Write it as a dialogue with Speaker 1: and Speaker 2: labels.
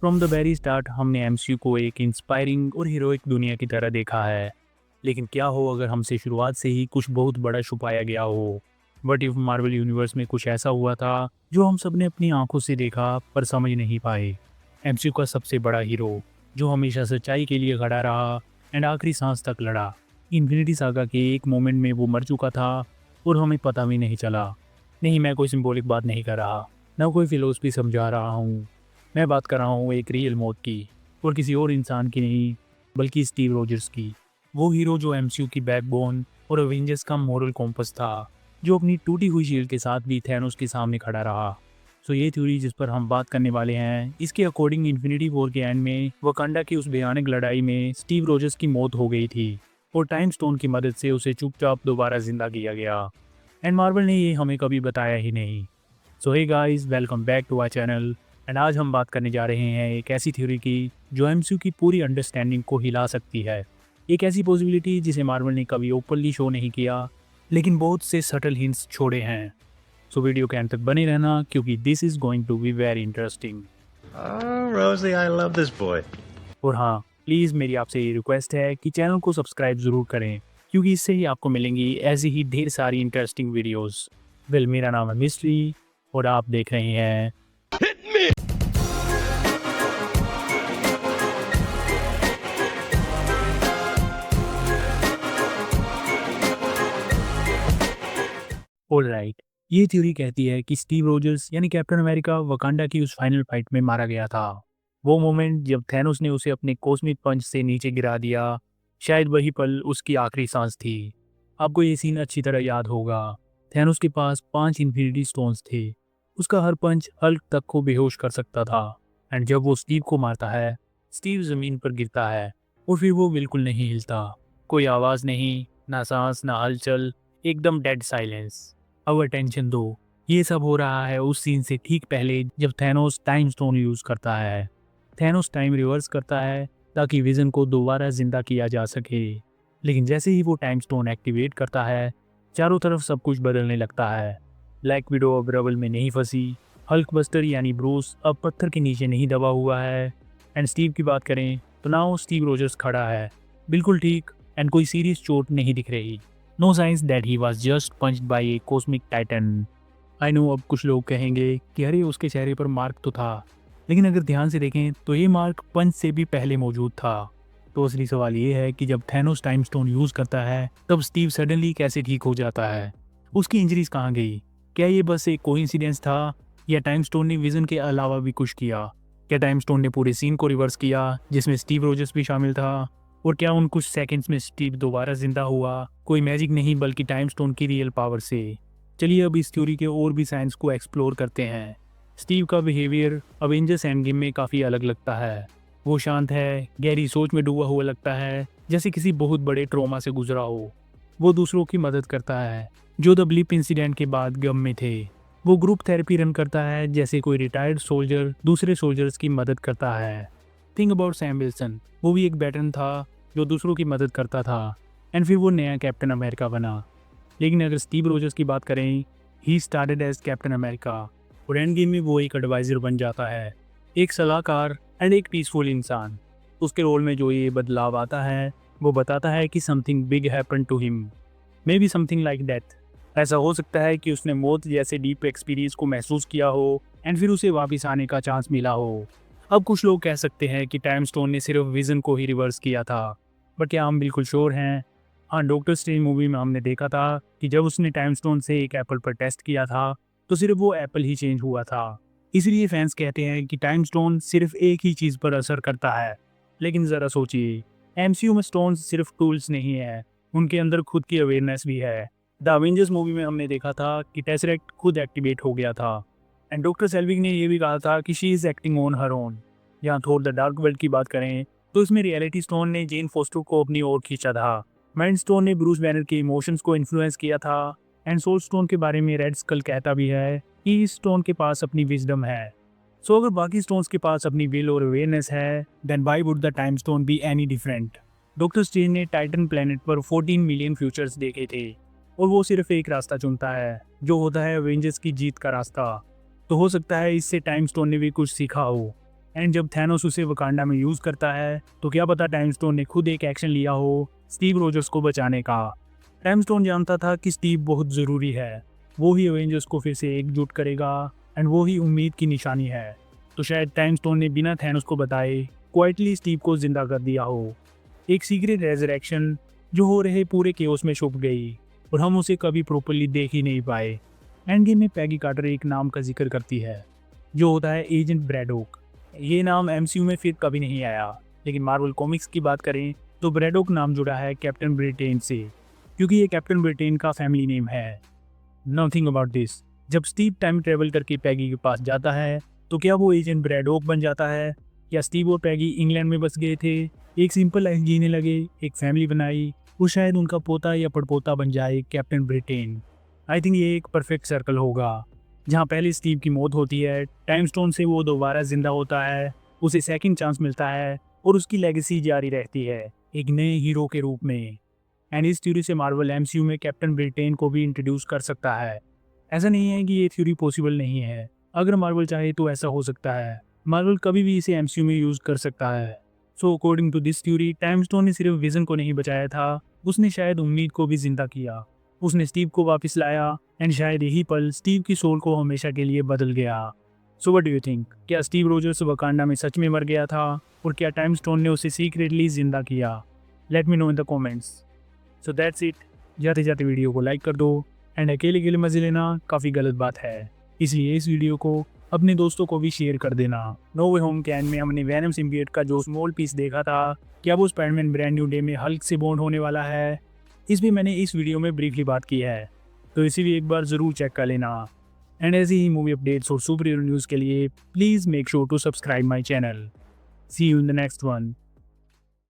Speaker 1: From the very start हमने MCU को एक इंस्पायरिंग और हीरोइक दुनिया की तरह देखा है। लेकिन क्या हो अगर हमसे शुरुआत से ही कुछ बहुत बड़ा छुपाया गया हो? वट इफ मार्वल यूनिवर्स में कुछ ऐसा हुआ था जो हम सब ने अपनी आंखों से देखा पर समझ नहीं पाए। एमसीयू का सबसे बड़ा हीरो जो हमेशा सच्चाई के लिए खड़ा रहा एंड आखिरी सांस तक लड़ा। इन्फिनिटी सागा के एक मोमेंट में वो मर चुका था और हमें पता भी नहीं चला। नहीं, मैं कोई सिंबॉलिक बात नहीं कर रहा, ना कोई फिलोसफी समझा रहा हूँ। मैं बात कर रहा हूँ एक रियल मौत की, और किसी और इंसान की नहीं बल्कि स्टीव रोजर्स की। वो हीरो जो एमसीयू की बैकबोन और अवेंजर्स का मोरल कॉम्पस था, जो अपनी टूटी हुई शील्ड के साथ भी थैनोस के सामने खड़ा रहा। सो ये थ्योरी जिस पर हम बात करने वाले हैं, इसके अकॉर्डिंग इन्फिनिटी वॉर के एंड में वकांडा की उस भयानक लड़ाई में स्टीव रोजर्स की मौत हो गई थी और टाइम स्टोन की मदद से उसे चुपचाप दोबारा जिंदा किया गया। एंड मार्वल ने ये हमें कभी बताया ही नहीं। So hey guys, welcome back to our channel. And आज हम बात करने जा रहे हैं एक ऐसी थ्योरी की जो एमसीयू की पूरी अंडरस्टैंडिंग को हिला सकती है। एक ऐसी पॉसिबिलिटी जिसे मार्वल ने कभी ओपनली शो नहीं किया, लेकिन बहुत से सटल हिंट्स छोड़े हैं। सो वीडियो के अंत तक बने रहना क्योंकि this is going to be very interesting.
Speaker 2: Oh, Rosie, I love this boy.
Speaker 1: और हाँ, प्लीज़ मेरी आपसे ये रिक्वेस्ट है कि चैनल को सब्सक्राइब ज़रूर करें क्योंकि इससे ही आपको मिलेंगी ऐसी ही ढेर सारी इंटरेस्टिंग वीडियोस। वेल, मेरा नाम है मिस्ट्री और आप देख रहे हैं ऑलराइट। ये थ्योरी कहती है कि स्टीव रोजर्स यानी कैप्टन अमेरिका वकांडा की उस फाइनल फाइट में मारा गया था। वो मोमेंट जब थैनोस ने उसे अपने कॉस्मिक पंच से नीचे गिरा दिया, शायद वही पल उसकी आखिरी सांस थी। आपको ये सीन अच्छी तरह याद होगा। थैनोस के पास 5 इन्फिनिटी स्टोन्स थे। उसका हर पंच हल्क तक को बेहोश कर सकता था। एंड जब वो स्टीव को मारता है, स्टीव जमीन पर गिरता है और फिर वो बिल्कुल नहीं हिलता। कोई आवाज़ नहीं, ना सांस, ना हलचल, एकदम डेड साइलेंस। अब अटेंशन दो, ये सब हो रहा है उस सीन से ठीक पहले जब थैनोस टाइम स्टोन यूज करता है। थैनोस टाइम रिवर्स करता है ताकि विजन को दोबारा जिंदा किया जा सके। लेकिन जैसे ही वो टाइम स्टोन एक्टिवेट करता है, चारों तरफ सब कुछ बदलने लगता है। ब्लैक विडो अब रबल में नहीं फंसी, हल्क बस्टर यानी ब्रूस अब पत्थर के नीचे नहीं दबा हुआ है। एंड स्टीव की बात करें तो नाउ स्टीव रोजर्स खड़ा है, बिल्कुल ठीक, एंड कोई सीरियस चोट नहीं दिख रही। No signs that he was just punched by a cosmic titan. I know अब कुछ लोग कहेंगे कि अरे उसके चेहरे पर मार्क तो था, लेकिन अगर ध्यान से देखें तो ये मार्क पंच से भी पहले मौजूद था। तो असली सवाल ये है कि जब थैनोस टाइम स्टोन यूज करता है तब स्टीव सडनली कैसे ठीक हो जाता है? उसकी इंजरीज कहाँ गई? क्या ये बस एक कोइंसिडेंस था या टाइम स्टोन ने विजन के अलावा भी कुछ किया? क्या टाइम स्टोन ने पूरे सीन को रिवर्स किया जिसमें स्टीव रोजर्स भी शामिल था? और क्या उन कुछ सेकंड्स में स्टीव दोबारा जिंदा हुआ, कोई मैजिक नहीं बल्कि टाइम स्टोन की रियल पावर से? चलिए अब इस थ्योरी के और भी साइंस को एक्सप्लोर करते हैं। स्टीव का बिहेवियर अवेंजर्स एंड गेम में काफ़ी अलग लगता है। वो शांत है, गहरी सोच में डूबा हुआ लगता है, जैसे किसी बहुत बड़े ट्रॉमा से गुजरा हो। वो दूसरों की मदद करता है, जो द ब्लिप इंसिडेंट के बाद गम में थे। वो ग्रुप थेरेपी रन करता है, जैसे कोई रिटायर्ड सोल्जर दूसरे सोल्जर्स की मदद करता है। थिंक अबाउट सैम विल्सन, वो भी एक वेटरन था जो दूसरों की मदद करता था, एंड फिर वो नया कैप्टन अमेरिका बना। लेकिन अगर स्टीव रोजर्स की बात करें, he started as Captain America और एंड गेम में वो एक एडवाइज़र बन जाता है, एक सलाहकार एंड एक पीसफुल इंसान। उसके रोल में जो ये बदलाव आता है वो बताता है कि something big happen to him, maybe something like death. ऐसा हो सकता है कि उसने मौत जैसे डीप एक्सपीरियंस को महसूस किया हो एंड फिर उसे वापस आने का चांस मिला हो। अब कुछ लोग कह सकते हैं कि टाइम स्टोन ने सिर्फ विजन को ही रिवर्स किया था, बट क्या हम बिल्कुल श्योर हैं? हाँ, डॉक्टर स्ट्रेंज मूवी में हमने देखा था कि जब उसने टाइम स्टोन से एक एप्पल पर टेस्ट किया था तो सिर्फ वो एप्पल ही चेंज हुआ था। इसलिए फैंस कहते हैं कि टाइम स्टोन सिर्फ एक ही चीज़ पर असर करता है। लेकिन ज़रा सोचिए, एमसीयू में स्टोन सिर्फ टूल्स नहीं है, उनके अंदर खुद की अवेयरनेस भी है। द अवेंजर्स मूवी में हमने देखा था कि टेसरेक्ट खुद एक्टिवेट हो गया था, एंड डॉक्टर सेल्विग ने यह भी कहा था कि she is acting on her own. यहाँ थोर द डार्क वर्ल्ड की बात करें तो इसमें रियलिटी स्टोन ने जेन फोस्टर को अपनी ओर खींचा था, माइंड स्टोन ने ब्रूस बैनर के इमोशंस को इन्फ्लुएंस किया था, एंड सोल स्टोन के बारे में रेड स्कल कहता भी है कि इस स्टोन के पास अपनी विजडम है। सो अगर बाकी स्टोन्स के पास अपनी विल और अवेयरनेस है, then why would the time stone be any different? Doctor Strange ने टाइटन प्लेनेट पर 14 मिलियन फ्यूचर्स देखे थे और वो सिर्फ एक रास्ता चुनता है, जो होता है अवेंजर्स की जीत का रास्ता। तो हो सकता है इससे टाइम स्टोन ने भी कुछ सीखा हो। एंड जब थैनोस उसे वकांडा में यूज़ करता है तो क्या पता टाइम स्टोन ने खुद एक एक्शन लिया हो स्टीव रोजर्स को बचाने का। टाइम स्टोन जानता था कि स्टीव बहुत ज़रूरी है, वो ही एवेंजर्स को फिर से एकजुट करेगा एंड वो ही उम्मीद की निशानी है। तो शायद टाइम स्टोन ने बिना थैनोस को बताए क्वाइटली स्टीव को जिंदा कर दिया हो। एक सीक्रेट रेजरेक्शन जो हो रहे पूरे केओस में छुप गई और हम उसे कभी प्रॉपरली देख ही नहीं पाए। एंड गेम में पैगी कार्टर एक नाम का जिक्र करती है जो होता है एजेंट ब्रैडोक। ये नाम एमसीयू में फिर कभी नहीं आया, लेकिन मार्वल कॉमिक्स की बात करें तो ब्रैडोक नाम जुड़ा है कैप्टन ब्रिटेन से, क्योंकि ये कैप्टन ब्रिटेन का फैमिली नेम है। नथिंग अबाउट दिस, जब स्टीव टाइम ट्रेवल करके पैगी के पास जाता है तो क्या वो एजेंट ब्रैडोक बन जाता है, या स्टीव और पैगी इंग्लैंड में बस गए थे, एक सिंपल लाइफ जीने लगे, एक फैमिली बनाई, वो शायद उनका पोता या पड़पोता बन जाए कैप्टन ब्रिटेन। आई थिंक ये एक परफेक्ट सर्कल होगा जहाँ पहले स्टीव की मौत होती है, टाइम स्टोन से वो दोबारा जिंदा होता है, उसे सेकंड चांस मिलता है और उसकी लेगेसी जारी रहती है एक नए हीरो के रूप में। एंड इस थ्योरी से मार्वल एमसीयू में कैप्टन ब्रिटेन को भी इंट्रोड्यूस कर सकता है। ऐसा नहीं है कि ये थ्योरी पॉसिबल नहीं है, अगर मार्वल चाहे तो ऐसा हो सकता है। मार्वल कभी भी इसे एमसीयू में यूज़ कर सकता है। So according to this theory, time stone ने सिर्फ विजन को नहीं बचाया था, उसने शायद उम्मीद को भी जिंदा किया। उसने स्टीव को वापस लाया एंड शायद यही पल स्टीव की सोल को हमेशा के लिए बदल गया। So what do you think, क्या स्टीव रोजर्स वकांडा में सच में मर गया था, और क्या टाइम स्टोन ने उसे सीक्रेटली जिंदा किया? Let me know in the comments. So that's it. जाते जाते वीडियो को लाइक कर दो, एंड अकेले मज़े लेना काफ़ी गलत बात है, इसलिए इस वीडियो को अपने दोस्तों को भी शेयर कर देना। नो वे होम कैन में हमने वैनम सिम्बियोट का जो स्मॉल पीस देखा था, क्या वो स्पाइडरमैन ब्रांड न्यू डे में हल्क से बॉन्ड होने वाला है, इस भी मैंने इस वीडियो में ब्रीफली बात की है, तो इसे भी एक बार ज़रूर चेक कर लेना। एंड ऐसे ही मूवी अपडेट्स और सुपर हीरो न्यूज़ के लिए please make sure to subscribe my channel. See you in the next one.